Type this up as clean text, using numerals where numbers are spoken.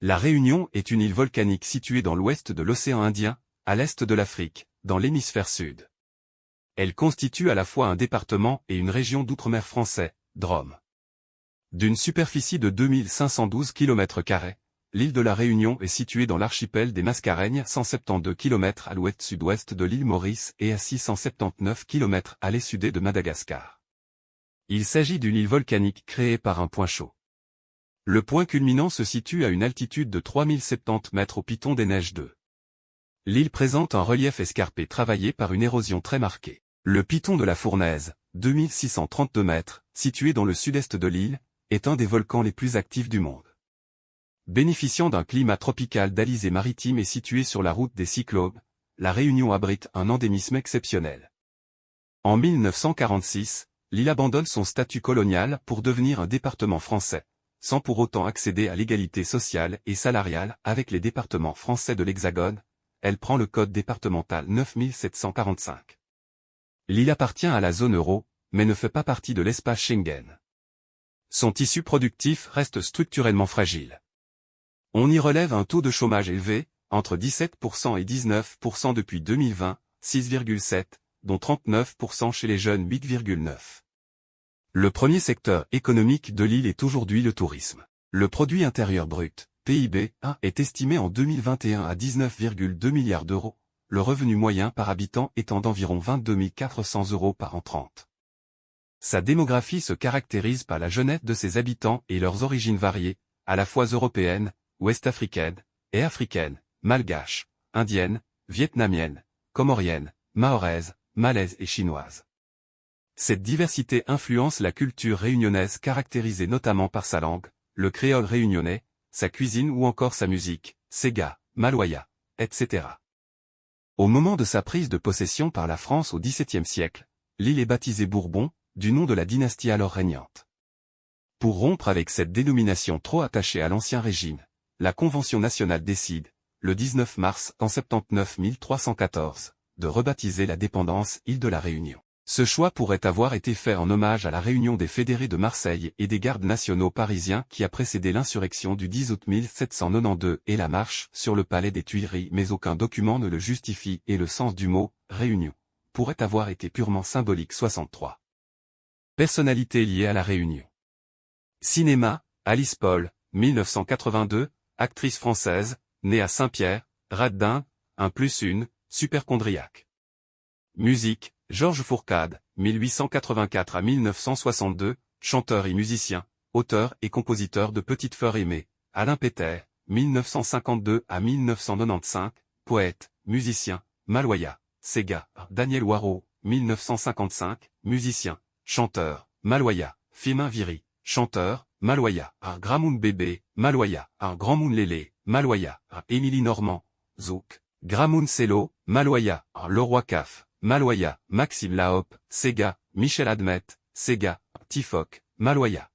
La Réunion est une île volcanique située dans l'ouest de l'océan Indien, à l'est de l'Afrique, dans l'hémisphère sud. Elle constitue à la fois un département et une région d'outre-mer français, DROM. D'une superficie de 2512 km², l'île de la Réunion est située dans l'archipel des Mascareignes, 172 km à l'ouest-sud-ouest de l'île Maurice et à 679 km à l'est-sud de Madagascar. Il s'agit d'une île volcanique créée par un point chaud. Le point culminant se situe à une altitude de 3070 mètres au piton des neiges de. L'île présente un relief escarpé travaillé par une érosion très marquée. Le piton de la Fournaise, 2632 mètres, situé dans le sud-est de l'île, est un des volcans les plus actifs du monde. Bénéficiant d'un climat tropical d'alizé maritime et situé sur la route des cyclones, la Réunion abrite un endémisme exceptionnel. En 1946, l'île abandonne son statut colonial pour devenir un département français, sans pour autant accéder à l'égalité sociale et salariale avec les départements français de l'Hexagone. Elle prend le code départemental 9745. L'île appartient à la zone euro, mais ne fait pas partie de l'espace Schengen. Son tissu productif reste structurellement fragile. On y relève un taux de chômage élevé, entre 17% et 19% depuis 2020, 6,7%, dont 39% chez les jeunes 8,9%. Le premier secteur économique de l'île est aujourd'hui le tourisme. Le produit intérieur brut, PIB, est estimé en 2021 à 19,2 milliards d'euros, le revenu moyen par habitant étant d'environ 22 400 € par an 30. Sa démographie se caractérise par la jeunesse de ses habitants et leurs origines variées, à la fois européennes, ouest-africaines et africaines, malgaches, indiennes, vietnamiennes, comoriennes, mahoraises, malaises et chinoises. Cette diversité influence la culture réunionnaise caractérisée notamment par sa langue, le créole réunionnais, sa cuisine ou encore sa musique, sega, maloya, etc. Au moment de sa prise de possession par la France au XVIIe siècle, l'île est baptisée Bourbon, du nom de la dynastie alors régnante. Pour rompre avec cette dénomination trop attachée à l'ancien régime, la Convention nationale décide, le 19 mars 179-314, de rebaptiser la dépendance Île de la Réunion. Ce choix pourrait avoir été fait en hommage à la réunion des fédérés de Marseille et des gardes nationaux parisiens qui a précédé l'insurrection du 10 août 1792 et la marche sur le palais des Tuileries, mais aucun document ne le justifie et le sens du mot « Réunion » pourrait avoir été purement symbolique. 63. Personnalités liées à la Réunion. Cinéma, Alice Paul, 1982, actrice française, née à Saint-Pierre, Radin, 1+1, superchondriaque. Musique, Georges Fourcade, 1884 à 1962, chanteur et musicien, auteur et compositeur de Petite fleur aimée. Alain Péter, 1952 à 1995, poète, musicien, maloya, sega. Daniel Waro, 1955, musicien, chanteur, maloya. Firmin Viry, chanteur, maloya. Gramoun Bébé, maloya. Grand Moun Lélé, maloya. Émilie Normand, zouk. Gramoun Sello, maloya. Leroy Caf, maloya. Maxime Laop, sega. Michel Admet, sega. Tifoc, maloya.